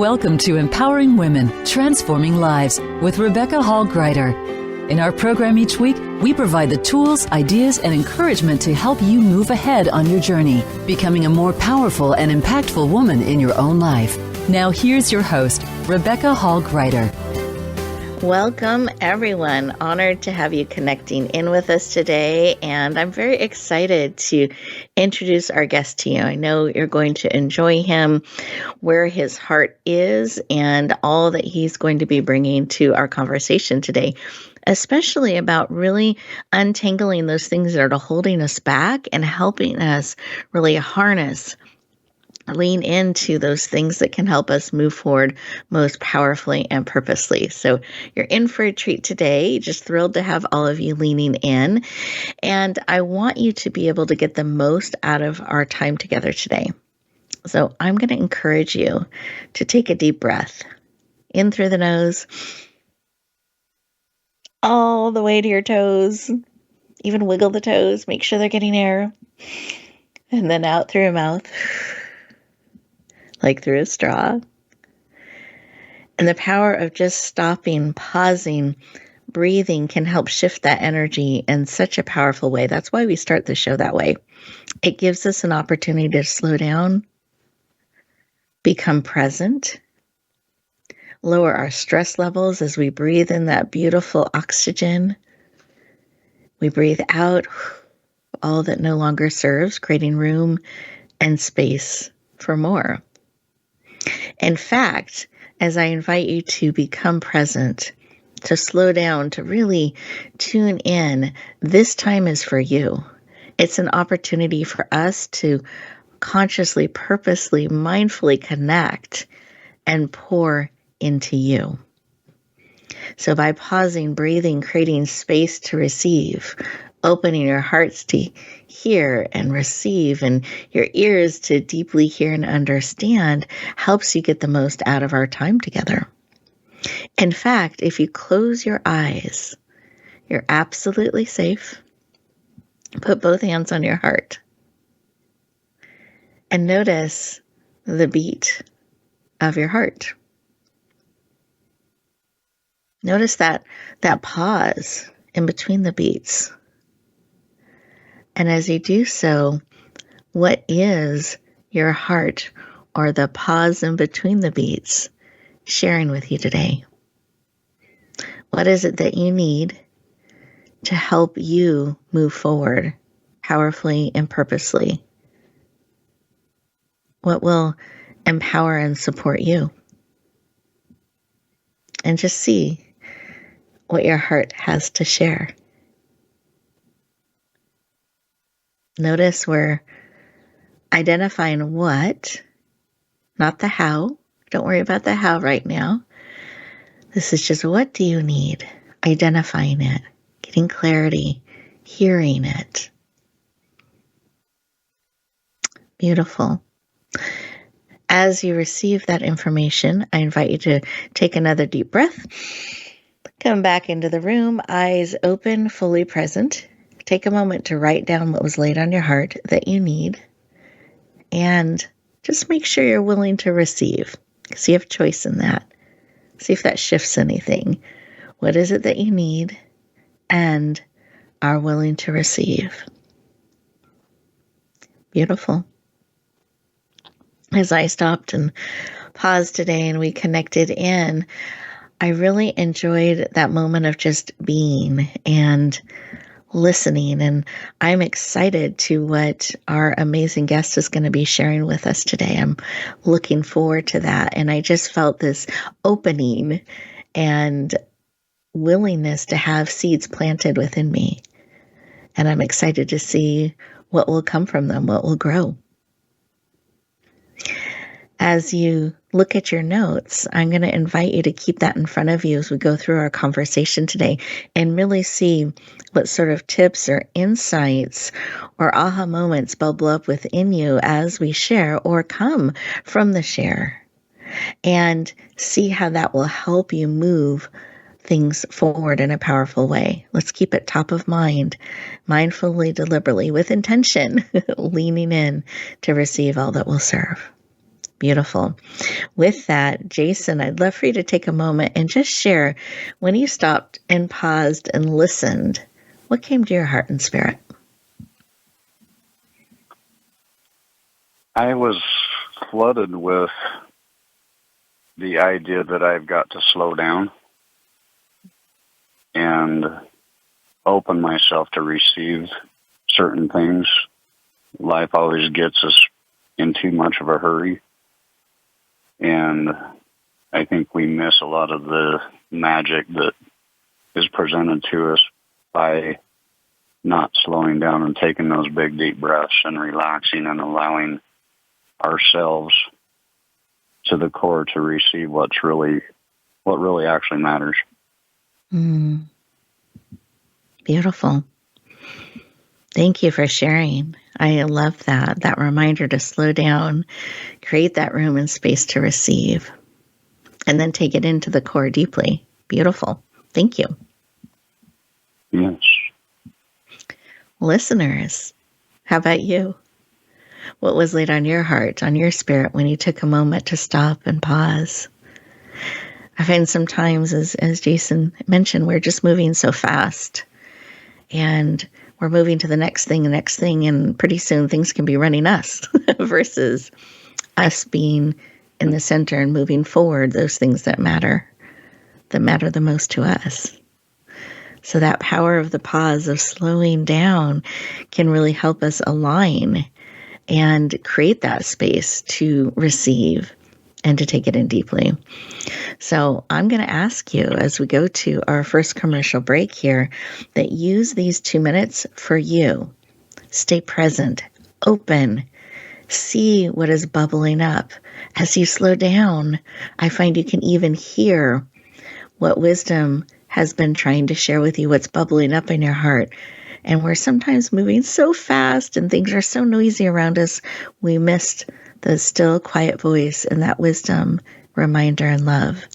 Welcome to Empowering Women, Transforming Lives with Rebecca Hall-Gruyter. In our program each week, we provide the tools, ideas, and encouragement to help you move ahead on your journey, becoming a more powerful and impactful woman in your own life. Now here's your host, Rebecca Hall-Gruyter. Welcome, everyone. Honored to have you connecting in with us today, and I'm very excited to introduce our guest to you. I know you're going to enjoy him, where his heart is, and all that he's going to be bringing to our conversation today, especially about really untangling those things that are holding us back and helping us really lean into those things that can help us move forward most powerfully and purposely. So you're in for a treat today. Just thrilled to have all of you leaning in. And I want you to be able to get the most out of our time together today. So I'm going to encourage you to take a deep breath in through the nose, all the way to your toes. Even wiggle the toes, make sure they're getting air. And then out through your mouth, like through a straw. And the power of just stopping, pausing, breathing can help shift that energy in such a powerful way. That's why we start the show that way. It gives us an opportunity to slow down, become present, lower our stress levels as we breathe in that beautiful oxygen. We breathe out all that no longer serves, creating room and space for more. In fact, as I invite you to become present, to slow down, to really tune in, this time is for you. It's an opportunity for us to consciously, purposely, mindfully connect and pour into you. So by pausing, breathing, creating space to receive, opening your hearts to hear and receive, and your ears to deeply hear and understand, helps you get the most out of our time together. In fact, if you close your eyes, you're absolutely safe. Put both hands on your heart and notice the beat of your heart. Notice that pause in between the beats. And as you do so, what is your heart, or the pause in between the beats, sharing with you today? What is it that you need to help you move forward powerfully and purposely? What will empower and support you? And just see what your heart has to share. Notice we're identifying what, not the how. Don't worry about the how right now. This is just, what do you need? Identifying it, getting clarity, hearing it. Beautiful. As you receive that information, I invite you to take another deep breath. Come back into the room, eyes open, fully present. Take a moment to write down what was laid on your heart that you need, and just make sure you're willing to receive. So you have choice in that. See if that shifts anything. What is it that you need and are willing to receive? Beautiful. As I stopped and paused today and we connected in, I really enjoyed that moment of just being and listening, and I'm excited to what our amazing guest is going to be sharing with us today. I'm looking forward to that, and I just felt this opening and willingness to have seeds planted within me, and I'm excited to see what will come from them, what will grow. As you look at your notes, I'm going to invite you to keep that in front of you as we go through our conversation today and really see what sort of tips or insights or aha moments bubble up within you as we share or come from the share, and see how that will help you move things forward in a powerful way. Let's keep it top of mind, mindfully, deliberately, with intention, leaning in to receive all that will serve. Beautiful. With that, Jason, I'd love for you to take a moment and just share when you stopped and paused and listened, what came to your heart and spirit? I was flooded with the idea that I've got to slow down and open myself to receive certain things. Life always gets us in too much of a hurry, and I think we miss a lot of the magic that is presented to us by not slowing down and taking those big, deep breaths and relaxing and allowing ourselves to the core to receive what really actually matters. Beautiful. Thank you for sharing. I love that reminder to slow down, create that room and space to receive, and then take it into the core deeply. Beautiful. Thank you. Yes. Listeners, how about you? What was laid on your heart, on your spirit, when you took a moment to stop and pause? I find sometimes, as Jason mentioned, we're just moving so fast, and we're moving to the next thing, and pretty soon things can be running us versus us being in the center and moving forward, those things that matter the most to us. So that power of the pause, of slowing down, can really help us align and create that space to receive and to take it in deeply. So I'm going to ask you, as we go to our first commercial break here, that use these 2 minutes for you. Stay present, open, see what is bubbling up. As you slow down, I find you can even hear what wisdom has been trying to share with you, what's bubbling up in your heart. And we're sometimes moving so fast and things are so noisy around us, we missed the still, quiet voice and that wisdom, reminder, and love.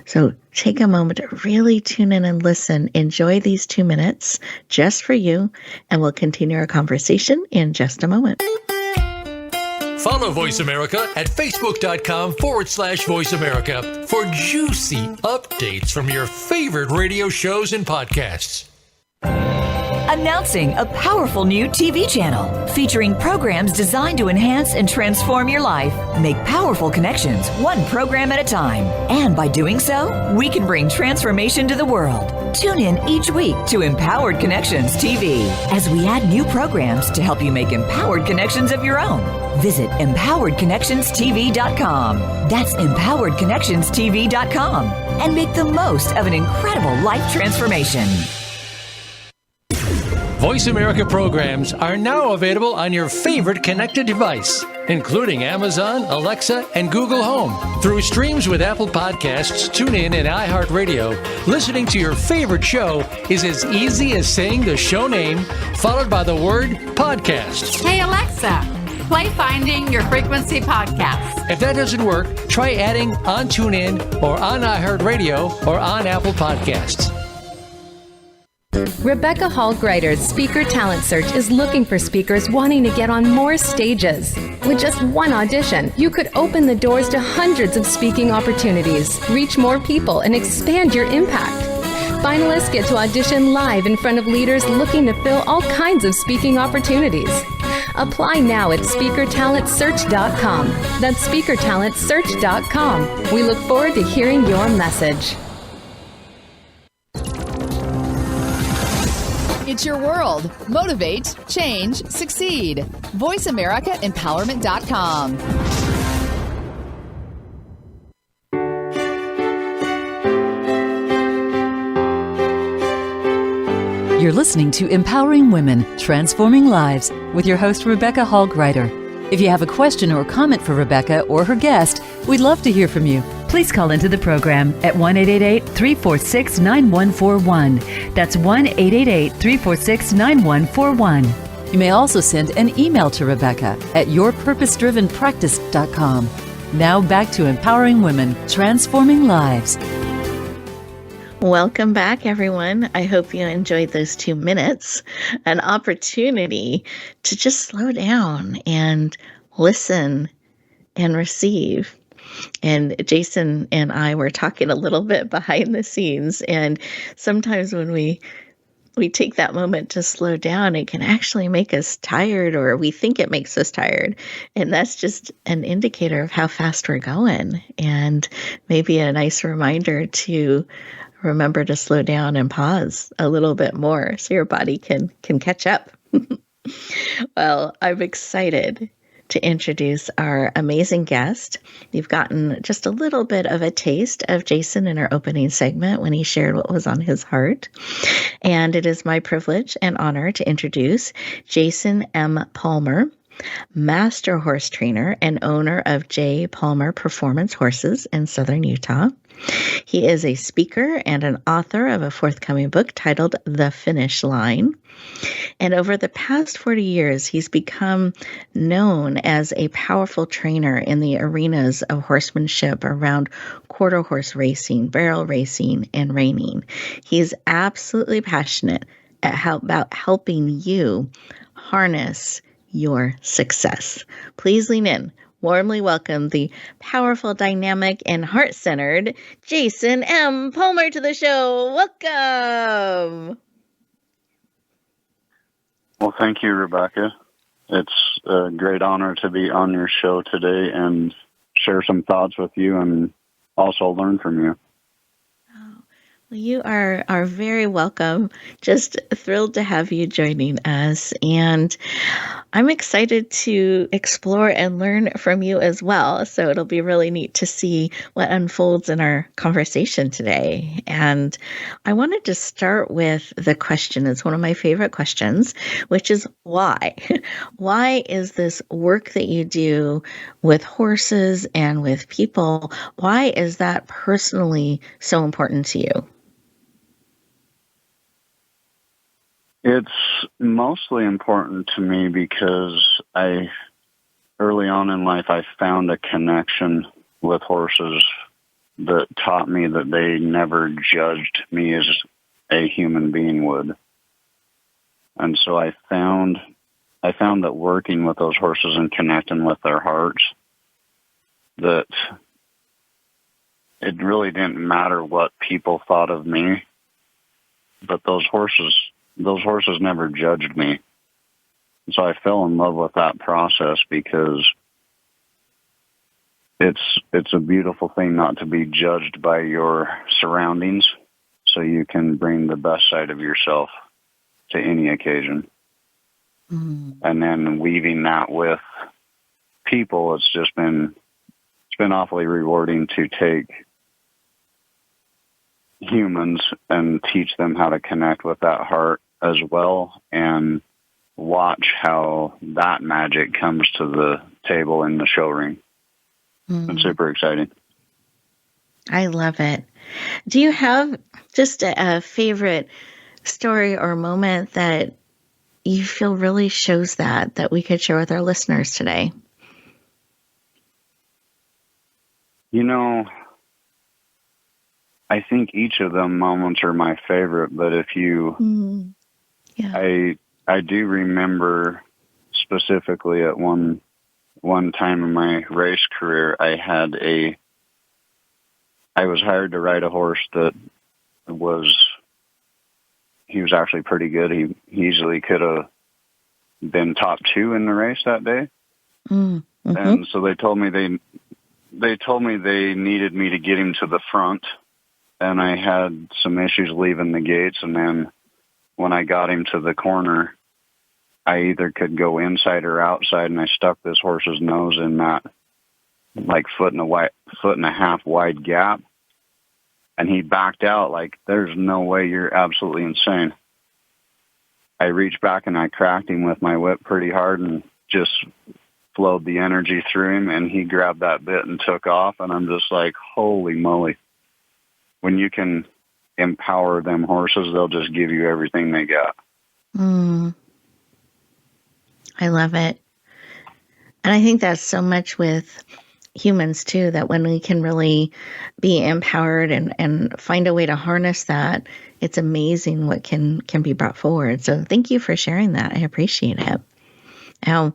So take a moment to really tune in and listen. Enjoy these 2 minutes just for you, and we'll continue our conversation in just a moment. Follow Voice America at Facebook.com/Voice America for juicy updates from your favorite radio shows and podcasts. Announcing a powerful new TV channel featuring programs designed to enhance and transform your life. Make powerful connections, one program at a time. And by doing so, we can bring transformation to the world. Tune in each week to Empowered Connections TV as we add new programs to help you make empowered connections of your own. Visit empoweredconnectionstv.com. That's empoweredconnectionstv.com. And make the most of an incredible life transformation. Voice America programs are now available on your favorite connected device, including Amazon, Alexa, and Google Home. Through streams with Apple Podcasts, TuneIn, and iHeartRadio, listening to your favorite show is as easy as saying the show name followed by the word podcast. Hey, Alexa, play Finding Your Frequency podcast. If that doesn't work, try adding on TuneIn or on iHeartRadio or on Apple Podcasts. Rebecca Hall Gruyter's Speaker Talent Search is looking for speakers wanting to get on more stages. With just one audition, you could open the doors to hundreds of speaking opportunities, reach more people, and expand your impact. Finalists get to audition live in front of leaders looking to fill all kinds of speaking opportunities. Apply now at SpeakerTalentSearch.com. That's SpeakerTalentSearch.com. We look forward to hearing your message. It's your world. Motivate, change, succeed. VoiceAmericaEmpowerment.com. You're listening to Empowering Women, Transforming Lives with your host, Rebecca Hall Gruyter. If you have a question or comment for Rebecca or her guest, we'd love to hear from you. Please call into the program at 1-888-346-9141. That's 1-888-346-9141. You may also send an email to Rebecca at yourpurposedrivenpractice.com. Now back to Empowering Women, Transforming Lives. Welcome back, everyone. I hope you enjoyed those 2 minutes, an opportunity to just slow down and listen and receive. And Jason and I were talking a little bit behind the scenes, and sometimes when we take that moment to slow down, it can actually make us tired, or we think it makes us tired. And that's just an indicator of how fast we're going, and maybe a nice reminder to remember to slow down and pause a little bit more so your body can catch up. Well, I'm excited to introduce our amazing guest. You've gotten just a little bit of a taste of Jason in our opening segment when he shared what was on his heart. And it is my privilege and honor to introduce Jason M. Palmer, master horse trainer and owner of J. Palmer Performance Horses in Southern Utah. He is a speaker and an author of a forthcoming book titled The Finish Line. And over the past 40 years, he's become known as a powerful trainer in the arenas of horsemanship around quarter horse racing, barrel racing, and reining. He's absolutely passionate about helping you harness your success. Please lean in. Warmly welcome the powerful, dynamic, and heart-centered Jason M. Palmer to the show. Welcome. Well, thank you, Rebecca. It's a great honor to be on your show today and share some thoughts with you and also learn from you. Well, you are very welcome. Just thrilled to have you joining us. And I'm excited to explore and learn from you as well. So it'll be really neat to see what unfolds in our conversation today. And I wanted to start with the question. It's one of my favorite questions, which is why? Why is this work that you do with horses and with people, why is that personally so important to you? It's mostly important to me because early on in life, I found a connection with horses that taught me that they never judged me as a human being would. And so I found that working with those horses and connecting with their hearts, that it really didn't matter what people thought of me, but those horses never judged me. So I fell in love with that process because it's a beautiful thing not to be judged by your surroundings, so you can bring the best side of yourself to any occasion. Mm-hmm. And then weaving that with people, it's been awfully rewarding to take humans and teach them how to connect with that heart as well, and watch how that magic comes to the table in the show ring. It's super exciting. I love it. Do you have just a favorite story or moment that you feel really shows that we could share with our listeners today? You know, I think each of them moments are my favorite, but if you, I do remember specifically at one time in my race career, I was hired to ride a horse that he was actually pretty good. He easily could have been top 2 in the race that day. Mm-hmm. And so they told me they needed me to get him to the front, and I had some issues leaving the gates. And then when I got him to the corner, I either could go inside or outside, and I stuck this horse's nose in that like foot and a half wide gap, and he backed out like, "There's no way, you're absolutely insane." I reached back and I cracked him with my whip pretty hard and just flowed the energy through him, and he grabbed that bit and took off. And I'm just like, holy moly. When you can empower them horses, they'll just give you everything they got. I love it. And I think that's so much with humans too, that when we can really be empowered and find a way to harness that, it's amazing what can be brought forward. So thank you for sharing that. I appreciate it. Now,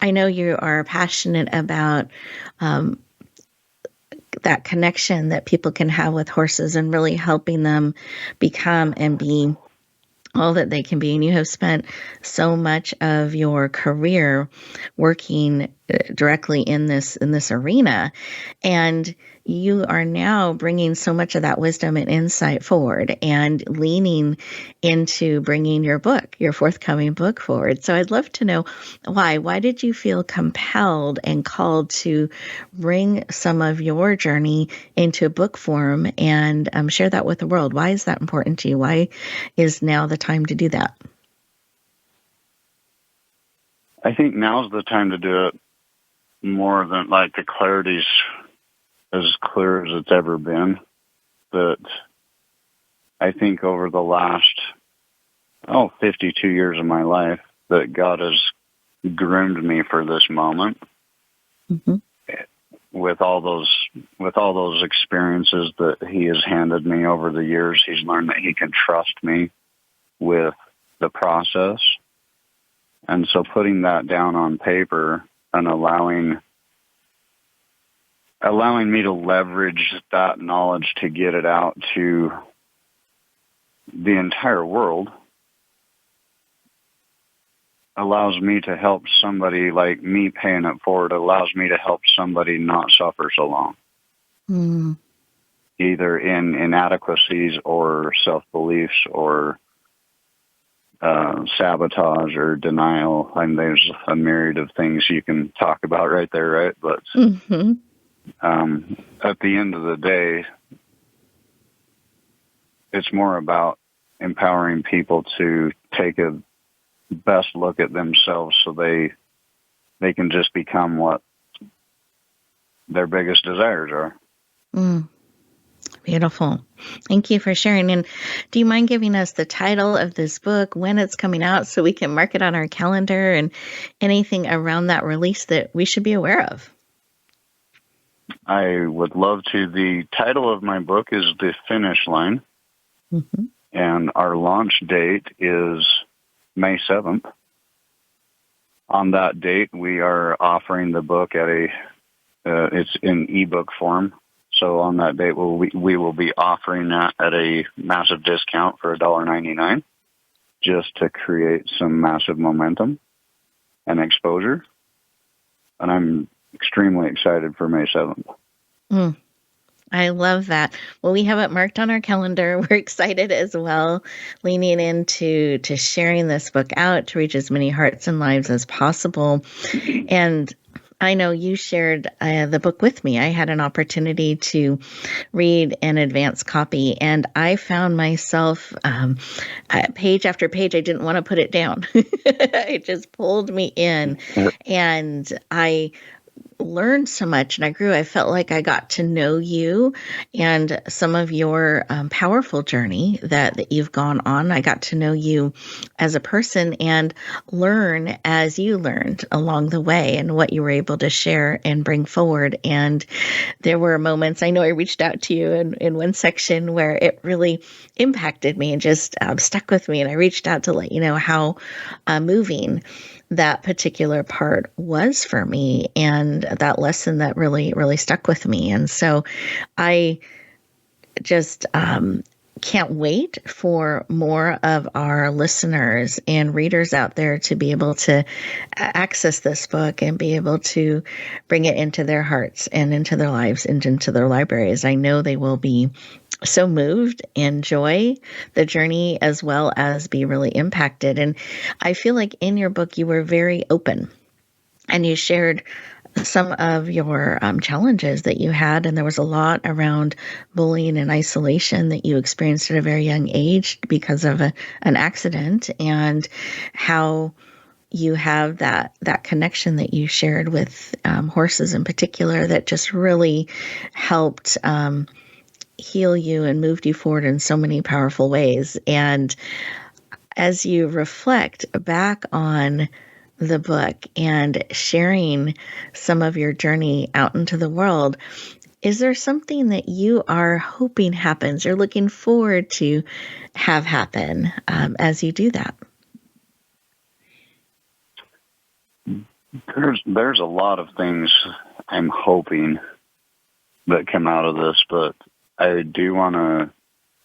I know you are passionate about that connection that people can have with horses and really helping them become and be all that they can be. And you have spent so much of your career working directly in this arena, and you are now bringing so much of that wisdom and insight forward and leaning into bringing your book, your forthcoming book, forward. So I'd love to know why did you feel compelled and called to bring some of your journey into book form and share that with the world? Why is that important to you? Why is now the time to do that? I think now's the time to do it more than like the clarity's as clear as it's ever been. But I think over the last 52 years of my life that God has groomed me for this moment. Mm-hmm. With all those experiences that He has handed me over the years, He's learned that He can trust me with the process. And so putting that down on paper and allowing me to leverage that knowledge to get it out to the entire world allows me to help somebody, like me paying it forward, allows me to help somebody not suffer so long. Mm. Either in inadequacies or self-beliefs or sabotage or denial. I mean, there's a myriad of things you can talk about right there, right? But at the end of the day, it's more about empowering people to take a best look at themselves so they can just become what their biggest desires are. Mm. Beautiful. Thank you for sharing. And do you mind giving us the title of this book, when it's coming out, so we can mark it on our calendar, and anything around that release that we should be aware of? I would love to. The title of my book is The Finish Line, mm-hmm. and our launch date is May 7th. On that date, we are offering the book at it's in ebook form. So on that date, we will be offering that at a massive discount for $1.99, just to create some massive momentum and exposure. And I'm extremely excited for May 7th. Mm. I love that. Well, we have it marked on our calendar. We're excited as well, leaning into sharing this book out to reach as many hearts and lives as possible. And I know you shared the book with me. I had an opportunity to read an advance copy, and I found myself page after page, I didn't want to put it down. It just pulled me in, and I learned so much, and I grew. I felt like I got to know you and some of your powerful journey that you've gone on. I got to know you as a person and learn as you learned along the way and what you were able to share and bring forward. And there were moments, I know I reached out to you in one section where it really impacted me and just stuck with me. And I reached out to let you know how moving that particular part was for me, and that lesson that really, really stuck with me. And so I just can't wait for more of our listeners and readers out there to be able to access this book and be able to bring it into their hearts and into their lives and into their libraries. I know they will be so moved, enjoy the journey, as well as be really impacted. And I feel like in your book, you were very open and you shared some of your challenges that you had. And there was a lot around bullying and isolation that you experienced at a very young age because of an accident, and how you have that connection that you shared with horses in particular that just really helped heal you and moved you forward in so many powerful ways. And as you reflect back on the book and sharing some of your journey out into the world, is there something that you are hoping happens or looking forward to have happen as you do that? There's a lot of things I'm hoping that come out of this, but I do want to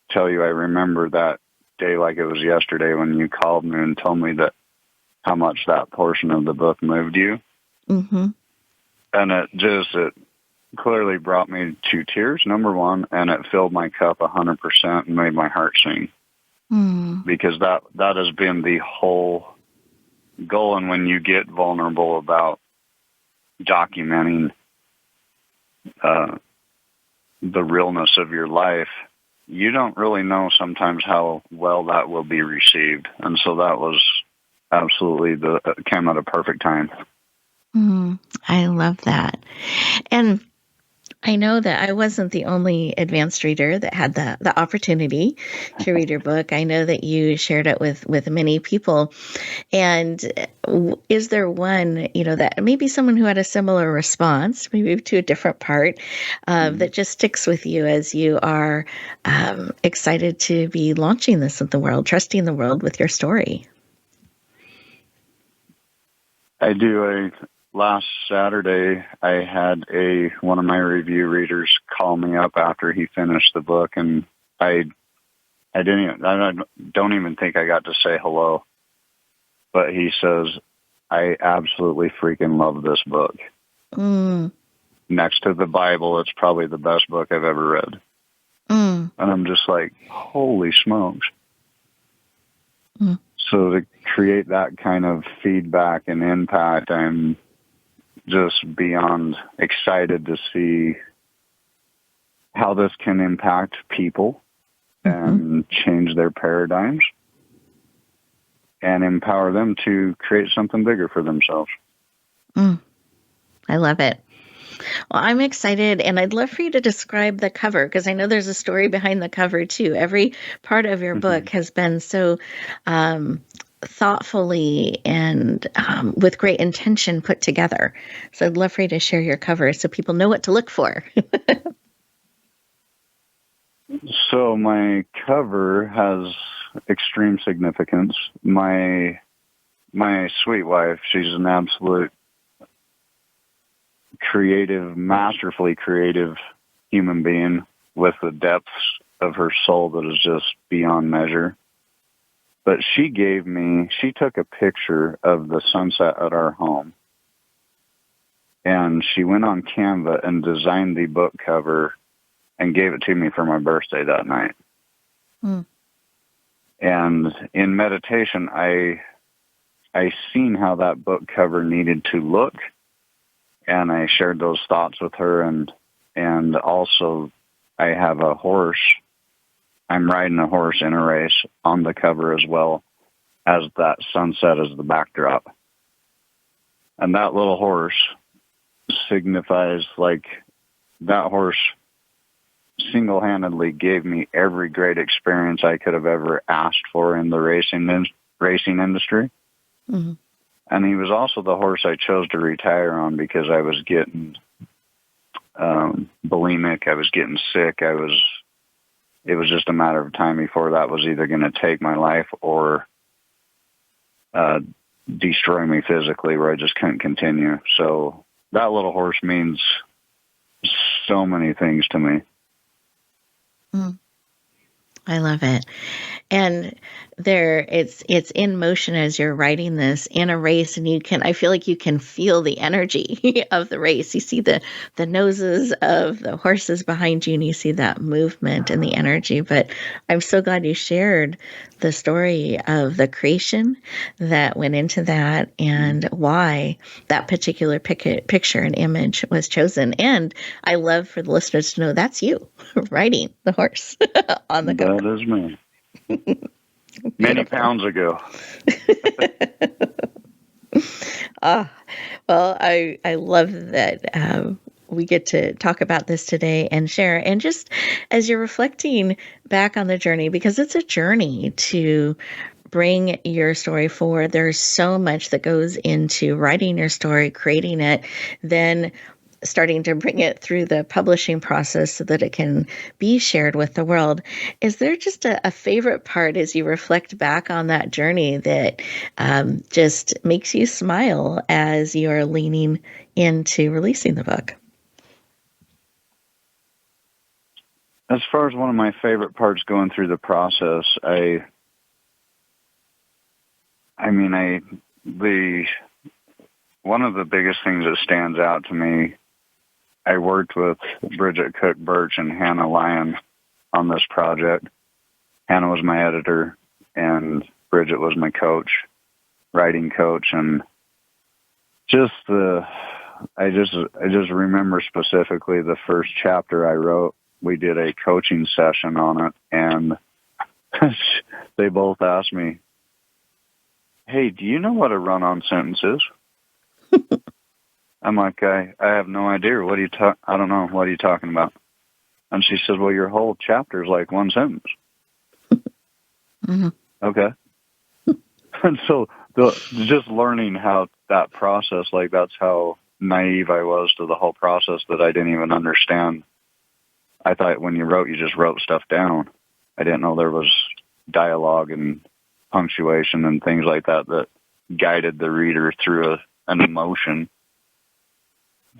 tell you I remember that day like it was yesterday when you called me and told me that how much that portion of the book moved you. Mm-hmm. And it clearly brought me to tears, number one, and it filled my cup 100% and made my heart sing. Because that has been the whole goal. And when you get vulnerable about documenting the realness of your life, you don't really know sometimes how well that will be received. And so that was absolutely came at a perfect time. I love that. And I know that I wasn't the only advanced reader that had the opportunity to read your book. I know that you shared it with many people. And is there one, that maybe someone who had a similar response, maybe to a different part, that just sticks with you as you are excited to be launching this in the world, trusting the world with your story? I do. Last Saturday, I had one of my review readers call me up after he finished the book, and I don't even think I got to say hello. But he says, I absolutely freaking love this book. Next to the Bible, it's probably the best book I've ever read. And I'm just like, holy smokes. So to create that kind of feedback and impact, I'm just beyond excited to see how this can impact people and change their paradigms and empower them to create something bigger for themselves. I love it. Well, I'm excited, and I'd love for you to describe the cover, because I know there's a story behind the cover, too. Every part of your book has been so thoughtfully and with great intention put together. So I'd love for you to share your cover so people know what to look for. So my cover has extreme significance. My sweet wife, she's an absolute creative, masterfully creative human being with the depths of her soul that is just beyond measure. But she took a picture of the sunset at our home, and she went on Canva and designed the book cover and gave it to me for my birthday that night. And in meditation, I seen how that book cover needed to look, and I shared those thoughts with her, and also I have a horse. I'm riding a horse in a race on the cover as well as that sunset as the backdrop. And that little horse signifies, like, that horse single-handedly gave me every great experience I could have ever asked for in the racing industry. And he was also the horse I chose to retire on because I was getting bulimic. I was getting sick. It was just a matter of time before that was either going to take my life or destroy me physically, where I just couldn't continue. So that little horse means so many things to me. I love it. And it's in motion as you're writing this in a race, and I feel like you can feel the energy of the race. You see the noses of the horses behind you, and you see that movement and the energy. But I'm so glad you shared the story of the creation that went into that and why that particular picture and image was chosen. And I love for the listeners to know that's you riding the horse on the cover. That is me. Many pounds ago. Well, I love that we get to talk about this today and share. And just as you're reflecting back on the journey, because it's a journey to bring your story forward, there's so much that goes into writing your story, creating it, then starting to bring it through the publishing process so that it can be shared with the world. Is there just a favorite part as you reflect back on that journey that just makes you smile as you're leaning into releasing the book? As far as one of my favorite parts going through the process, one of the biggest things that stands out to me, I worked with Bridget Cook Birch and Hannah Lyon on this project. Hannah was my editor, and Bridget was my writing coach, and I just remember specifically the first chapter I wrote. We did a coaching session on it, and they both asked me, "Hey, do you know what a run-on sentence is?" I'm like, I have no idea. I don't know. What are you talking about? And she says, well, your whole chapter is like one sentence. Mm-hmm. Okay. And so just learning how that process, like that's how naive I was to the whole process, that I didn't even understand. I thought when you just wrote stuff down. I didn't know there was dialogue and punctuation and things like that guided the reader through an emotion.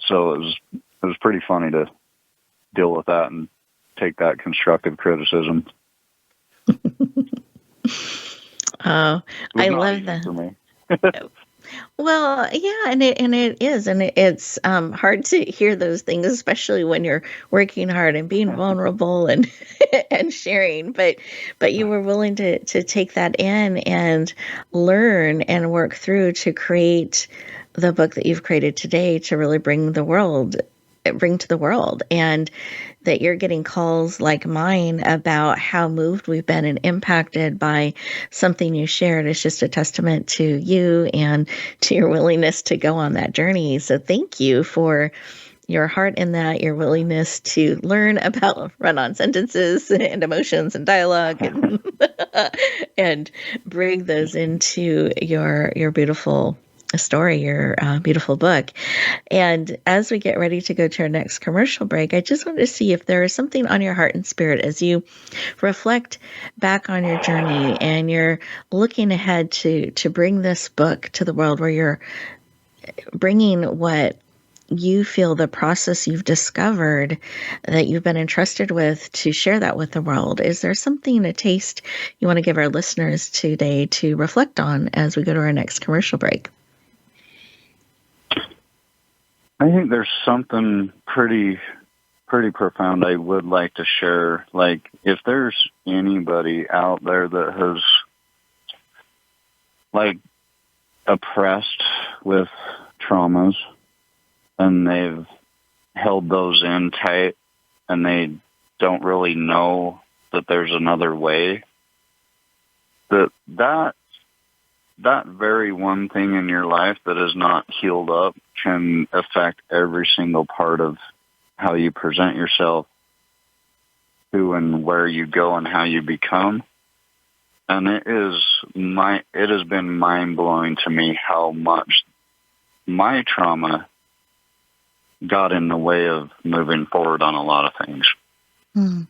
So it was pretty funny to deal with that and take that constructive criticism. Oh, I love that. For me. Well, yeah, and it is, and it's hard to hear those things, especially when you're working hard and being vulnerable and and sharing. But you were willing to take that in and learn and work through to create the book that you've created today to really bring to the world, and that you're getting calls like mine about how moved we've been and impacted by something you shared is just a testament to you and to your willingness to go on that journey. So thank you for your heart in that, your willingness to learn about run-on sentences and emotions and dialogue and, and bring those into your beautiful story, your beautiful book. And as we get ready to go to our next commercial break, I just wanted to see if there is something on your heart and spirit as you reflect back on your journey and you're looking ahead to bring this book to the world, where you're bringing what you feel, the process you've discovered that you've been entrusted with, to share that with the world. Is there something, a taste you want to give our listeners today to reflect on as we go to our next commercial break? I think there's something pretty profound I would like to share. Like, if there's anybody out there that has, like, oppressed with traumas and they've held those in tight and they don't really know that there's another way, that very one thing in your life that is not healed up can affect every single part of how you present yourself, who and where you go and how you become. And it has been mind-blowing to me how much my trauma got in the way of moving forward on a lot of things. Mm.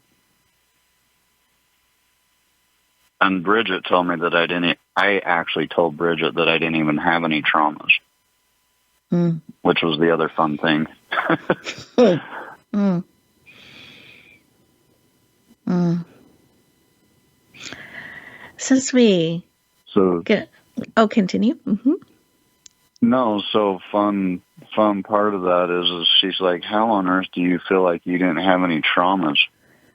And Bridget told me that I actually told Bridget that I didn't even have any traumas, which was the other fun thing. Mm. Mm. Since we continue. Mm-hmm. No, so fun part of that is she's like, how on earth do you feel like you didn't have any traumas?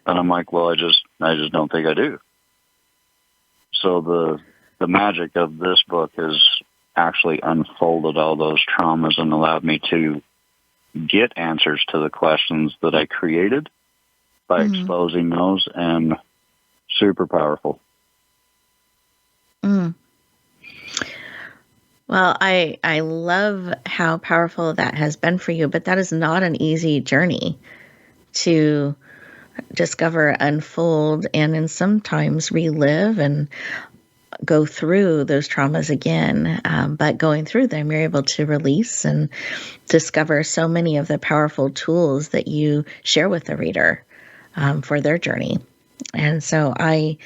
And I'm like, well, I just don't think I do. So the magic of this book has actually unfolded all those traumas and allowed me to get answers to the questions that I created by exposing those, and super powerful. Mm. Well, I love how powerful that has been for you, but that is not an easy journey to discover, unfold, and then sometimes relive and go through those traumas again. But going through them, you're able to release and discover so many of the powerful tools that you share with the reader for their journey. And so I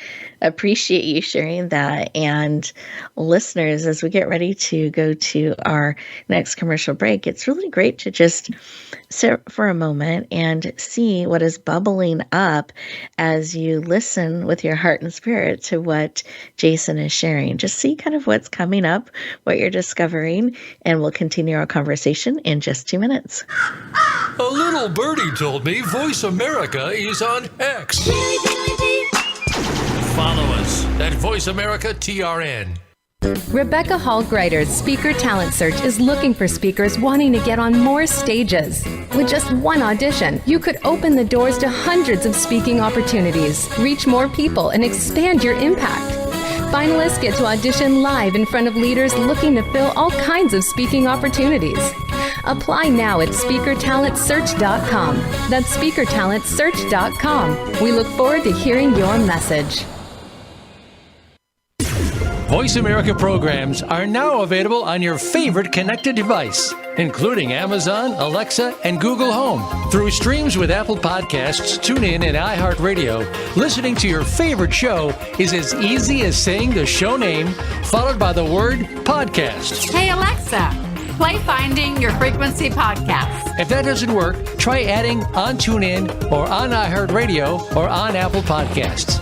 appreciate you sharing that. And listeners, as we get ready to go to our next commercial break, it's really great to just sit for a moment and see what is bubbling up as you listen with your heart and spirit to what Jason is sharing. Just see kind of what's coming up, what you're discovering, and we'll continue our conversation in just 2 minutes. A little birdie told me Voice America is on X. Follow us at Voice America TRN. Rebecca Hall Gruyter's Speaker Talent Search is looking for speakers wanting to get on more stages. With just one audition, you could open the doors to hundreds of speaking opportunities, reach more people, and expand your impact. Finalists get to audition live in front of leaders looking to fill all kinds of speaking opportunities. Apply now at SpeakerTalentSearch.com. That's SpeakerTalentSearch.com. We look forward to hearing your message. Voice America programs are now available on your favorite connected device, including Amazon, Alexa, and Google Home. Through streams with Apple Podcasts, TuneIn, and iHeartRadio, listening to your favorite show is as easy as saying the show name followed by the word podcast. Hey, Alexa, play Finding Your Frequency podcast. If that doesn't work, try adding on TuneIn or on iHeartRadio or on Apple Podcasts.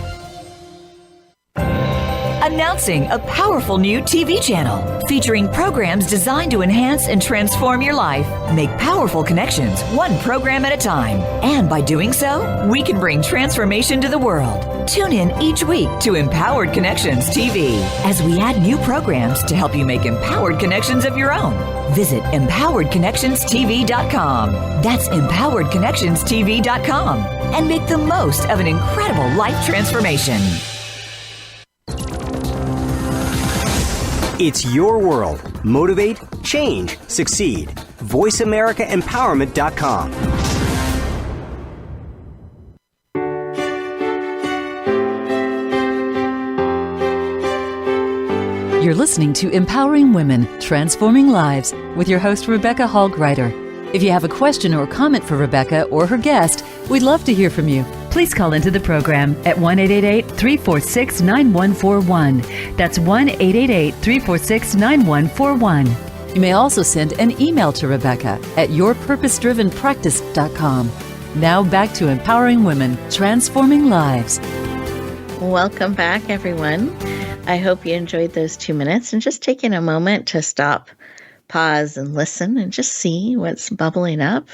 Announcing a powerful new TV channel featuring programs designed to enhance and transform your life. Make powerful connections, one program at a time. And by doing so, we can bring transformation to the world. Tune in each week to Empowered Connections TV as we add new programs to help you make empowered connections of your own. Visit empoweredconnectionstv.com. That's empoweredconnectionstv.com. And make the most of an incredible life transformation. It's your world. Motivate, change, succeed. VoiceAmericaEmpowerment.com. You're listening to Empowering Women, Transforming Lives with your host, Rebecca Hall Gruyter. If you have a question or comment for Rebecca or her guest, we'd love to hear from you. Please call into the program at 1-888-346-9141. That's 1-888-346-9141. You may also send an email to Rebecca at yourpurposedrivenpractice.com. Now back to Empowering Women, Transforming Lives. Welcome back, everyone. I hope you enjoyed those 2 minutes and just taking a moment to stop, pause, and listen and just see what's bubbling up,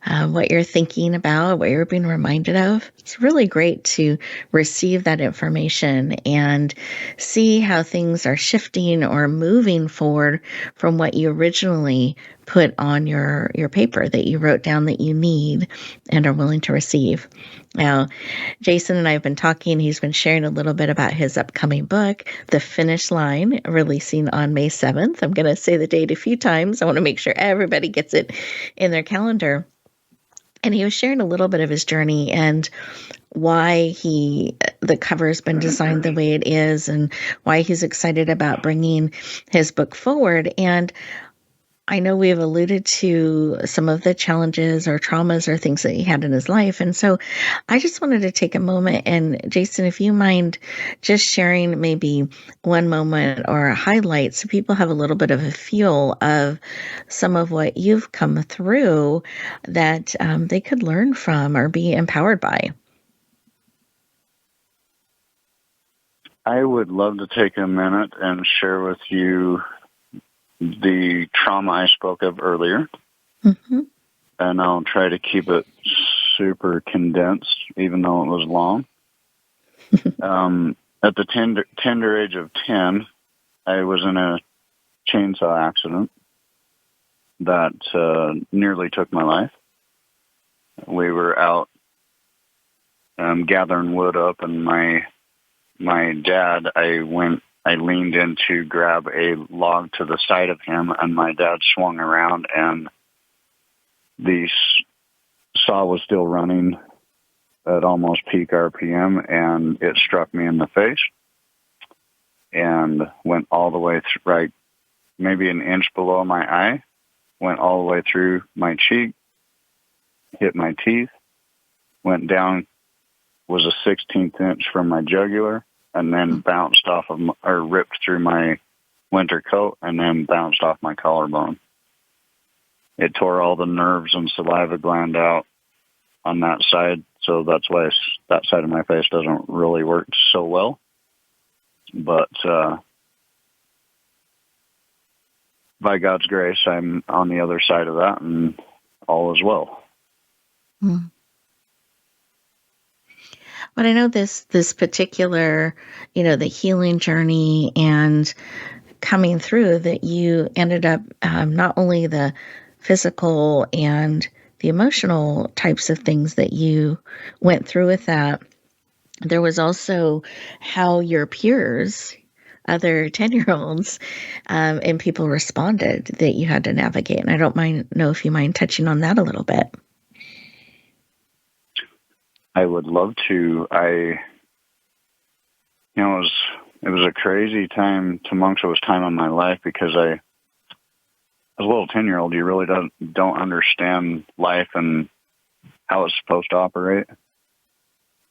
what you're thinking about, what you're being reminded of. It's really great to receive that information and see how things are shifting or moving forward from what you originally put on your paper that you wrote down that you need and are willing to receive. Now, Jason and I have been talking. He's been sharing a little bit about his upcoming book, The Finish Line, releasing on May 7th. I'm going to say the date a few times. I want to make sure everybody gets it in their calendar. And he was sharing a little bit of his journey and why the cover has been designed the way it is and why he's excited about bringing his book forward. And I know we've alluded to some of the challenges or traumas or things that he had in his life. And so I just wanted to take a moment. And Jason, if you mind just sharing maybe one moment or a highlight so people have a little bit of a feel of some of what you've come through that they could learn from or be empowered by. I would love to take a minute and share with you the trauma I spoke of earlier, and I'll try to keep it super condensed, even though it was long. At the tender age of 10, I was in a chainsaw accident that nearly took my life. We were out gathering wood up, and my dad, I leaned in to grab a log to the side of him, and my dad swung around, and the saw was still running at almost peak RPM, and it struck me in the face. and went all the way through, right, maybe an inch below my eye, went all the way through my cheek, hit my teeth, went down, was a 16th inch from my jugular, and then bounced off of, or ripped through my winter coat, and then bounced off my collarbone. It tore all the nerves and saliva gland out on that side, so that's why that side of my face doesn't really work so well. But by God's grace, I'm on the other side of that, and all is well. Mm. But I know this particular, the healing journey and coming through, that you ended up not only the physical and the emotional types of things that you went through with that, there was also how your peers, other 10-year-olds, and people responded that you had to navigate. And I don't know if you mind touching on that a little bit. I would love to. It was a crazy time, tumultuous time in my life, because as a little 10-year-old, you really don't understand life and how it's supposed to operate.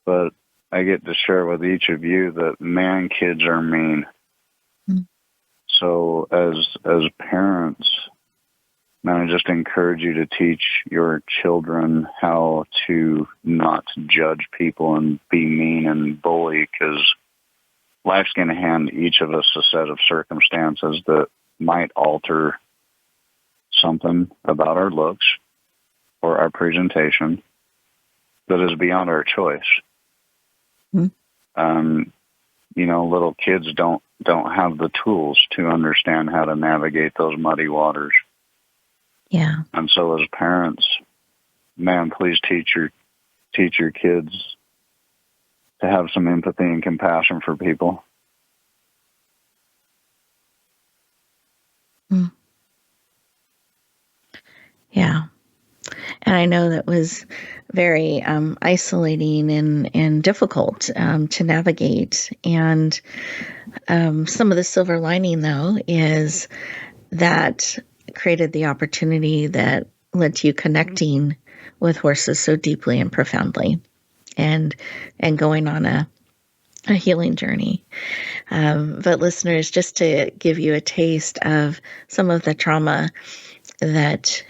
But I get to share with each of you that, man, kids are mean. Mm. So as parents, man, I just encourage you to teach your children how to not judge people and be mean and bully, because life's going to hand each of us a set of circumstances that might alter something about our looks or our presentation that is beyond our choice. Mm-hmm. Little kids don't have the tools to understand how to navigate those muddy waters. Yeah. And so as parents, man, please teach your kids to have some empathy and compassion for people. Mm. Yeah. And I know that was very isolating and difficult to navigate. And some of the silver lining, though, is that created the opportunity that led to you connecting with horses so deeply and profoundly, and going on a healing journey. But listeners, just to give you a taste of some of the trauma that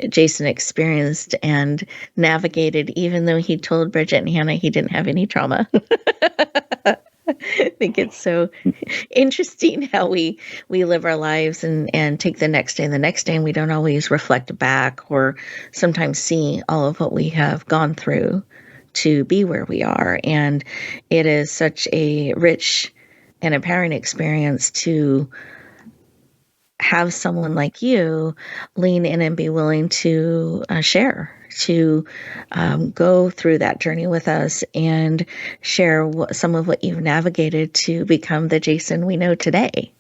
Jason experienced and navigated, even though he told Bridget and Hannah he didn't have any trauma. I think it's so interesting how we live our lives and take the next day and the next day, and we don't always reflect back or sometimes see all of what we have gone through to be where we are. And it is such a rich and empowering experience to have someone like you lean in and be willing to share, to go through that journey with us and share some of what you've navigated to become the Jason we know today.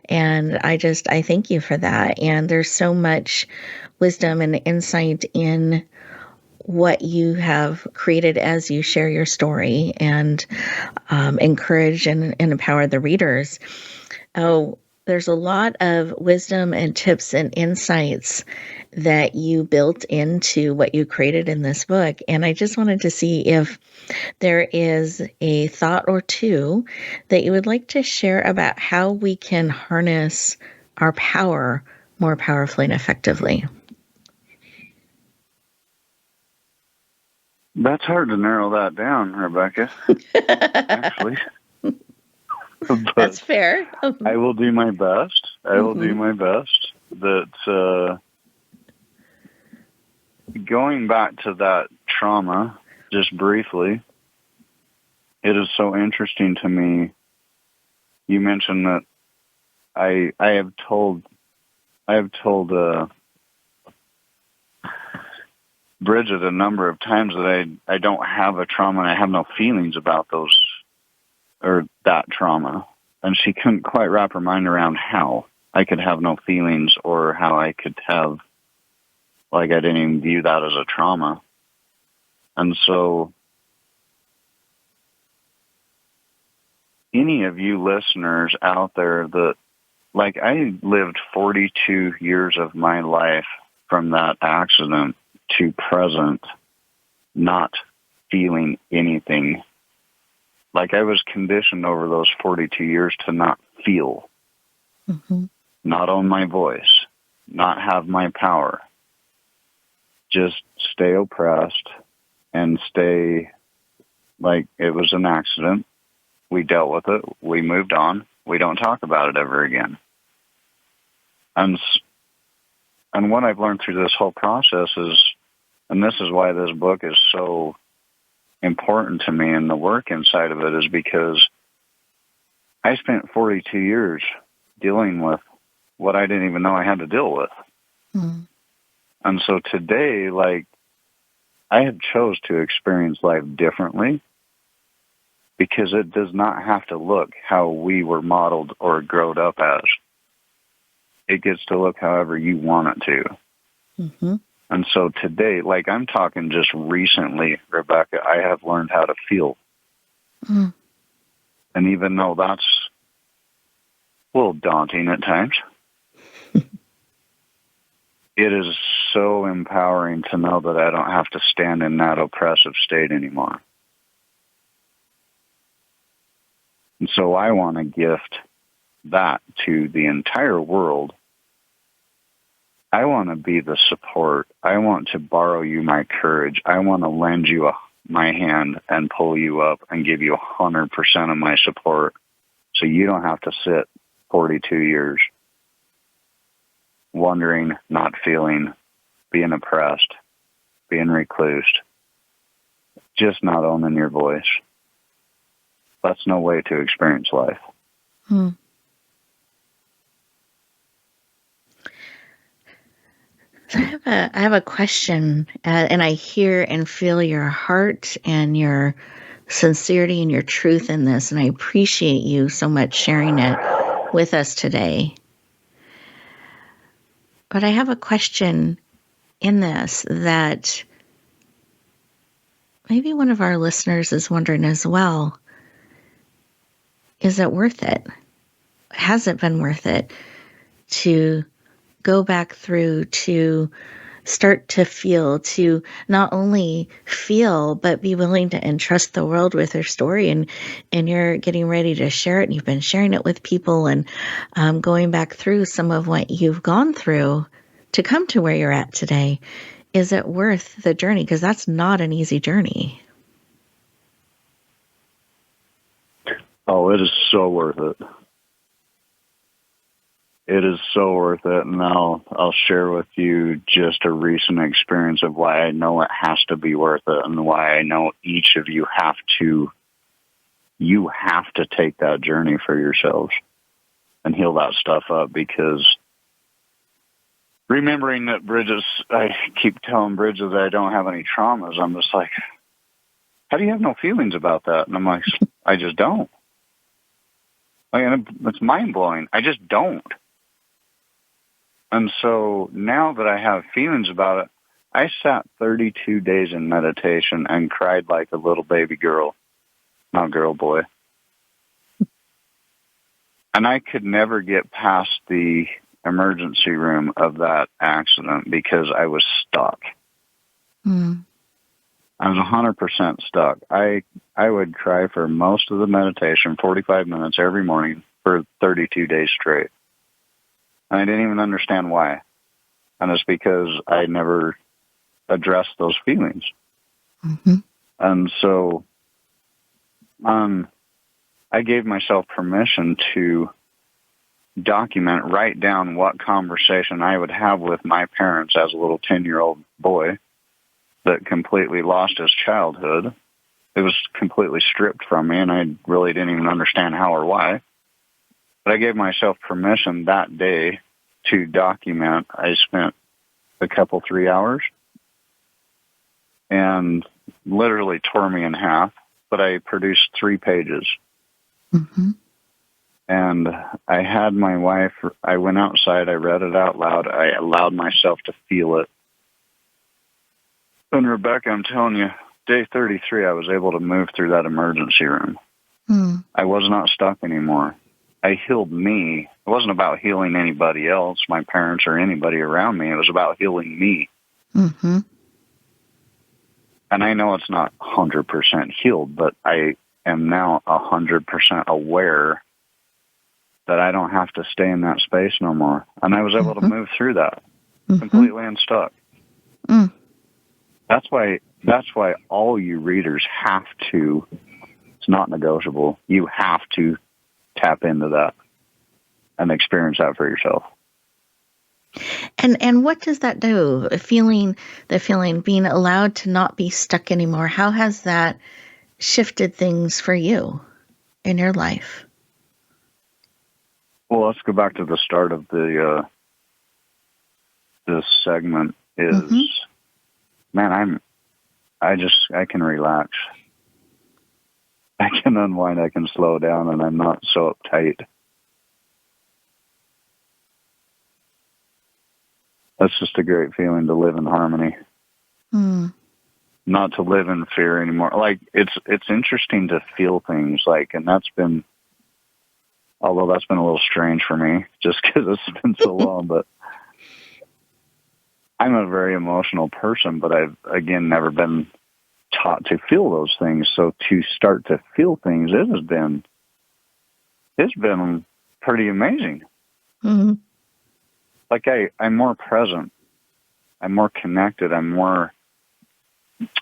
And I thank you for that. And there's so much wisdom and insight in what you have created as you share your story and encourage and empower the readers. Oh, there's a lot of wisdom and tips and insights that you built into what you created in this book. And I just wanted to see if there is a thought or two that you would like to share about how we can harness our power more powerfully and effectively. That's hard to narrow that down, Rebecca, actually. That's fair. I will do my best. I will do my best. That going back to that trauma, just briefly, it is so interesting to me. You mentioned that I have told Bridget a number of times that I don't have a trauma and I have no feelings about those or that trauma. And she couldn't quite wrap her mind around how I could have no feelings or how I could have, I didn't even view that as a trauma. And so any of you listeners out there that, like, I lived 42 years of my life from that accident to present not feeling anything. Like, I was conditioned over those 42 years to not feel, not own my voice, not have my power, just stay oppressed and stay like it was an accident. We dealt with it. We moved on. We don't talk about it ever again. And what I've learned through this whole process is, and this is why this book is so important to me and the work inside of it, is because I spent 42 years dealing with what I didn't even know I had to deal with. And so today, like, I have chose to experience life differently because it does not have to look how we were modeled or growed up as. It gets to look however you want it to. And so today, like, I'm talking just recently, Rebecca, I have learned how to feel. And even though that's a little daunting at times, it is so empowering to know that I don't have to stand in that oppressive state anymore. And so I want to gift that to the entire world. I want to be the support. I want to borrow you my courage. I want to lend you my hand and pull you up and give you 100% of my support so you don't have to sit 42 years wondering, not feeling, being oppressed, being reclused, just not owning your voice. That's no way to experience life. So I have a question, and I hear and feel your heart and your sincerity and your truth in this, and I appreciate you so much sharing it with us today. But I have a question in this that maybe one of our listeners is wondering as well. Is it worth it? Has it been worth it to go back through, to start to feel, to not only feel, but be willing to entrust the world with your story, and you're getting ready to share it, and you've been sharing it with people, and going back through some of what you've gone through to come to where you're at today. Is it worth the journey? Because that's not an easy journey. Oh, it is so worth it. It is so worth it, and I'll share with you just a recent experience of why I know it has to be worth it, and why I know each of you have to take that journey for yourselves and heal that stuff up. Because remembering that I keep telling Bridget that I don't have any traumas, I'm just like, how do you have no feelings about that? And I'm like, I just don't. Like, it's mind-blowing. I just don't. And so now that I have feelings about it, I sat 32 days in meditation and cried like a little baby girl. Not girl, boy. And I could never get past the emergency room of that accident because I was stuck. I was 100% stuck. I would cry for most of the meditation, 45 minutes every morning for 32 days straight. And I didn't even understand why. And it's because I never addressed those feelings. And so I gave myself permission to document, write down what conversation I would have with my parents as a little 10-year-old boy that completely lost his childhood. It was completely stripped from me, and I really didn't even understand how or why. But I gave myself permission that day to document. I spent a couple, 3 hours, and literally tore me in half, but I produced 3 pages. And I had my wife, I went outside, I read it out loud, I allowed myself to feel it. And Rebecca, I'm telling you, day 33, I was able to move through that emergency room. I was not stuck anymore. I healed me. It wasn't about healing anybody else, my parents or anybody around me. It was about healing me. Mm-hmm. And I know it's not 100% healed, but I am now 100% aware that I don't have to stay in that space no more. And I was able to move through that completely unstuck. Mm. That's why all you readers have to, it's not negotiable. You have to tap into that and experience that for yourself. And what does that do? The feeling, being allowed to not be stuck anymore. How has that shifted things for you in your life? Well, let's go back to the start of this segment. Is man, I can relax. I can unwind. I can slow down, and I'm not so uptight. That's just a great feeling to live in harmony. Not to live in fear anymore. Like it's interesting to feel things and that's been, although that's been a little strange for me just because it's been so long, but I'm a very emotional person, but I've again never been taught to feel those things. So to start to feel things, it's been pretty amazing. Mm-hmm. Like I'm more present. I'm more connected. I'm more,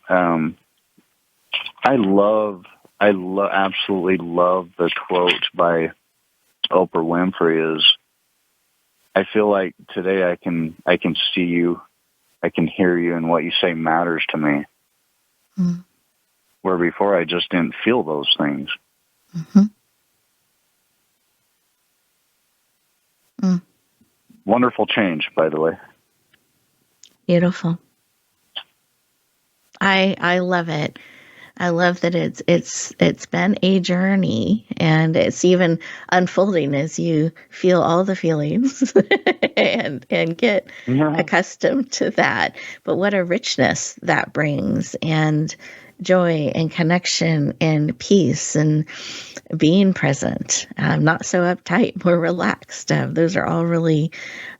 I absolutely love the quote by Oprah Winfrey is, I feel like today I can see you, I can hear you, and what you say matters to me. Mm. Where before I just didn't feel those things. Mm-hmm. Mm. Wonderful change, by the way. Beautiful. I love it. I love that it's been a journey, and it's even unfolding as you feel all the feelings and get accustomed to that. But what a richness that brings, and joy and connection and peace and being present, not so uptight, more relaxed. Those are all really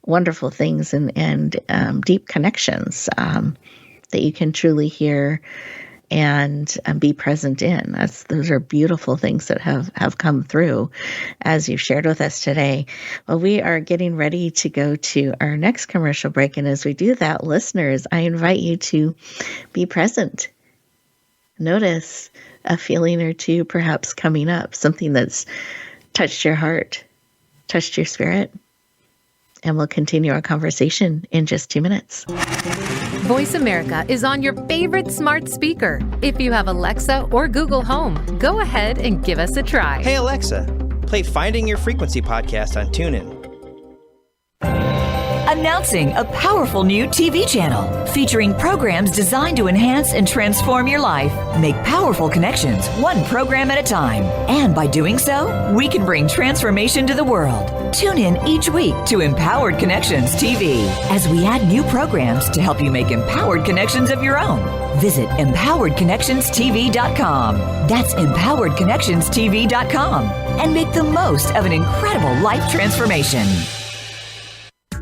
wonderful things and deep connections that you can truly hear and be present in. Those are beautiful things that have come through as you've shared with us today. Well, we are getting ready to go to our next commercial break. And as we do that, listeners, I invite you to be present. Notice a feeling or two perhaps coming up, something that's touched your heart, touched your spirit. And we'll continue our conversation in just 2 minutes. Voice America is on your favorite smart speaker. If you have Alexa or Google Home, go ahead and give us a try. Hey, Alexa, play Finding Your Frequency podcast on TuneIn. Announcing a powerful new TV channel featuring programs designed to enhance and transform your life. Make powerful connections, one program at a time. And by doing so, we can bring transformation to the world. Tune in each week to Empowered Connections TV as we add new programs to help you make empowered connections of your own. Visit empoweredconnectionstv.com. That's empoweredconnectionstv.com. And make the most of an incredible life transformation.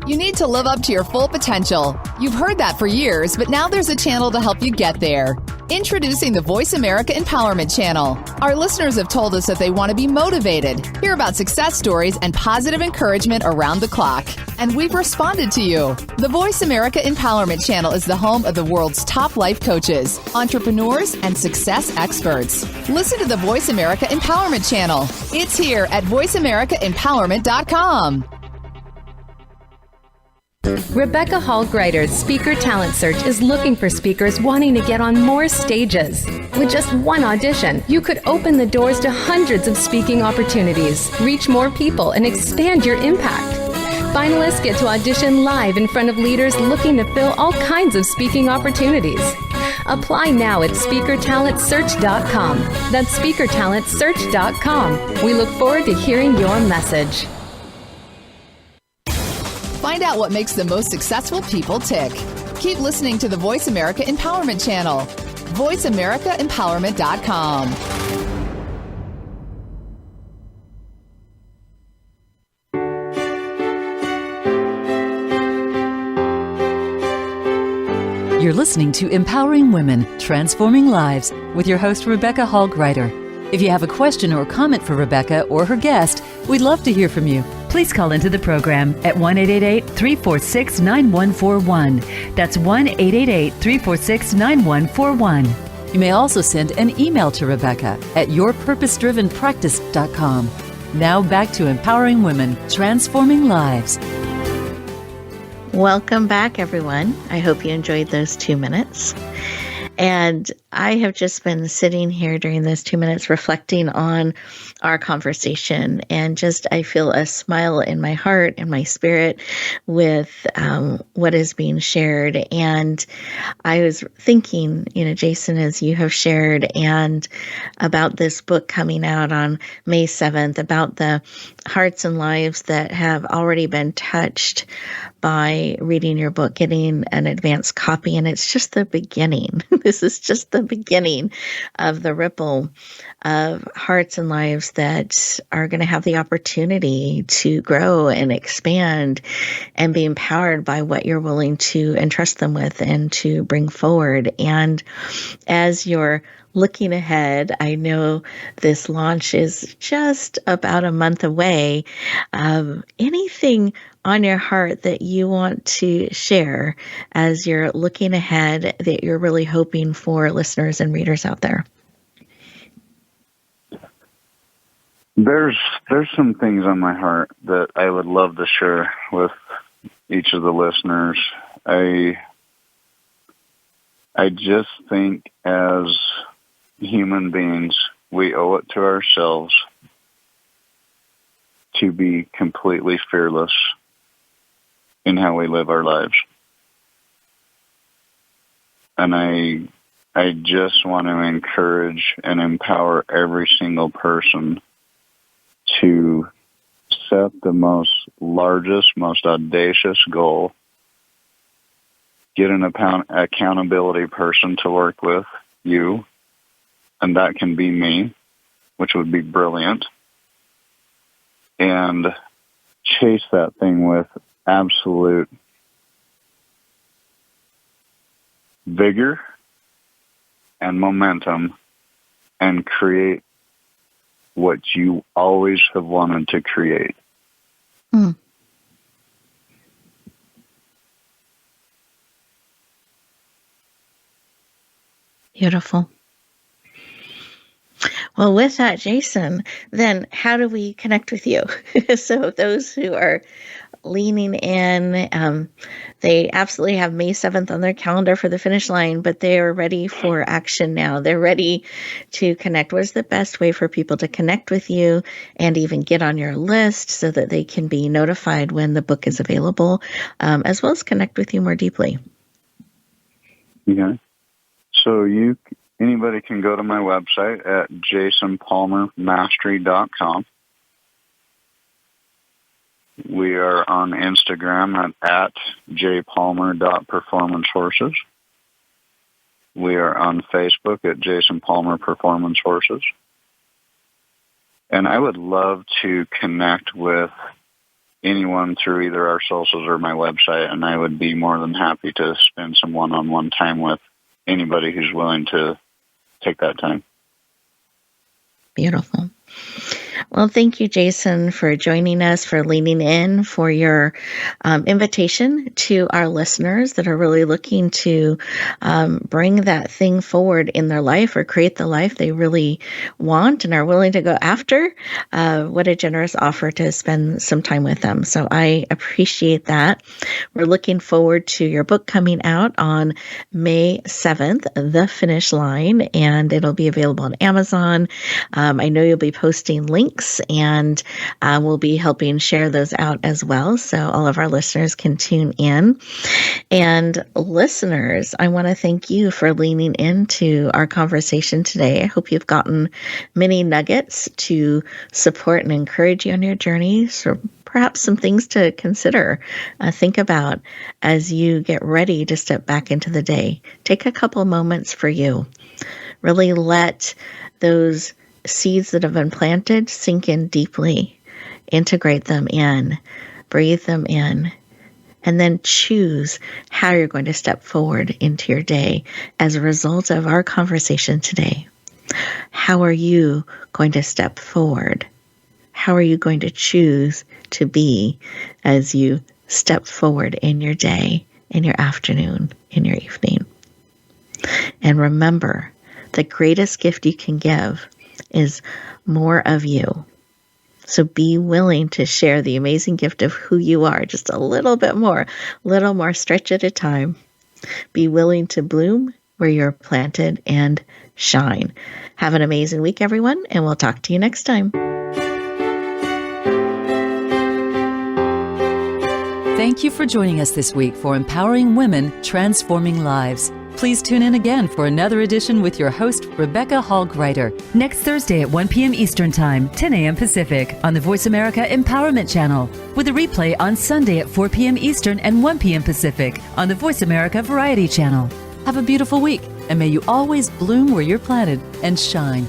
You need to live up to your full potential. You've heard that for years, but now there's a channel to help you get there. Introducing the Voice America Empowerment Channel. Our listeners have told us that they want to be motivated, hear about success stories, and positive encouragement around the clock. And we've responded to you. The Voice America Empowerment Channel is the home of the world's top life coaches, entrepreneurs, and success experts. Listen to the Voice America Empowerment Channel. It's here at voiceamericaempowerment.com. Rebecca Hall Gruyter's Speaker Talent Search is looking for speakers wanting to get on more stages. With just one audition, you could open the doors to hundreds of speaking opportunities, reach more people, and expand your impact. Finalists get to audition live in front of leaders looking to fill all kinds of speaking opportunities. Apply now at speakertalentsearch.com. That's speakertalentsearch.com. We look forward to hearing your message. Find out what makes the most successful people tick. Keep listening to the Voice America Empowerment Channel. voiceamericaempowerment.com. You're listening to Empowering Women, Transforming Lives with your host, Rebecca Hall Gruyter. If you have a question or comment for Rebecca or her guest, we'd love to hear from you. Please call into the program at 1-888-346-9141. That's 1-888-346-9141. You may also send an email to Rebecca at yourpurposedrivenpractice.com. Now back to Empowering Women, Transforming Lives. Welcome back, everyone. I hope you enjoyed those 2 minutes. And I have just been sitting here during those 2 minutes reflecting on our conversation, and just I feel a smile in my heart and my spirit with what is being shared. And I was thinking, Jason, as you have shared, and about this book coming out on May 7th, about the hearts and lives that have already been touched by reading your book, getting an advanced copy. And it's just the beginning. This is just the beginning of the ripple of hearts and lives that are going to have the opportunity to grow and expand and be empowered by what you're willing to entrust them with and to bring forward. And as you're looking ahead, I know this launch is just about a month away. Anything on your heart that you want to share as you're looking ahead that you're really hoping for listeners and readers out there? There's some things on my heart that I would love to share with each of the listeners. I just think as human beings, we owe it to ourselves to be completely fearless in how we live our lives. And I just want to encourage and empower every single person to set the largest, most audacious goal, get an accountability person to work with you, and that can be me, which would be brilliant, and chase that thing with absolute vigor and momentum and create what you always have wanted to create. Mm. Beautiful. Well, with that, Jason, then how do we connect with you? So those who are leaning in, they absolutely have May 7th on their calendar for the finish line, but they are ready for action now. They're ready to connect. What is the best way for people to connect with you and even get on your list so that they can be notified when the book is available, as well as connect with you more deeply? Okay. So anybody can go to my website at jasonpalmermastery.com. We are on Instagram at jpalmer.performanceforces. We are on Facebook at Jason Palmer Performance Horses. And I would love to connect with anyone through either our socials or my website, and I would be more than happy to spend some one-on-one time with anybody who's willing to take that time. Beautiful. Well, thank you, Jason, for joining us, for leaning in, for your invitation to our listeners that are really looking to bring that thing forward in their life or create the life they really want and are willing to go after. What a generous offer to spend some time with them. So I appreciate that. We're looking forward to your book coming out on May 7th, The Finish Line, and it'll be available on Amazon. I know you'll be posting links, and we'll be helping share those out as well, so all of our listeners can tune in. And listeners, I want to thank you for leaning into our conversation today. I hope you've gotten many nuggets to support and encourage you on your journey, so perhaps some things to consider, think about as you get ready to step back into the day. Take a couple moments for you. Really let those seeds that have been planted sink in deeply. Integrate them in. Breathe them in. And then choose how you're going to step forward into your day as a result of our conversation today. How are you going to step forward? How are you going to choose to be as you step forward in your day, in your afternoon, in your evening? And remember, the greatest gift you can give is more of you. So be willing to share the amazing gift of who you are, just a little more stretch at a time. Be willing to bloom where you're planted and shine. Have an amazing week, everyone, and we'll talk to you next time. Thank you for joining us this week for Empowering Women, Transforming Lives. Please tune in again for another edition with your host, Rebecca Hall-Gruyter, next Thursday at 1 p.m. Eastern Time, 10 a.m. Pacific, on the Voice America Empowerment Channel, with a replay on Sunday at 4 p.m. Eastern and 1 p.m. Pacific on the Voice America Variety Channel. Have a beautiful week, and may you always bloom where you're planted and shine.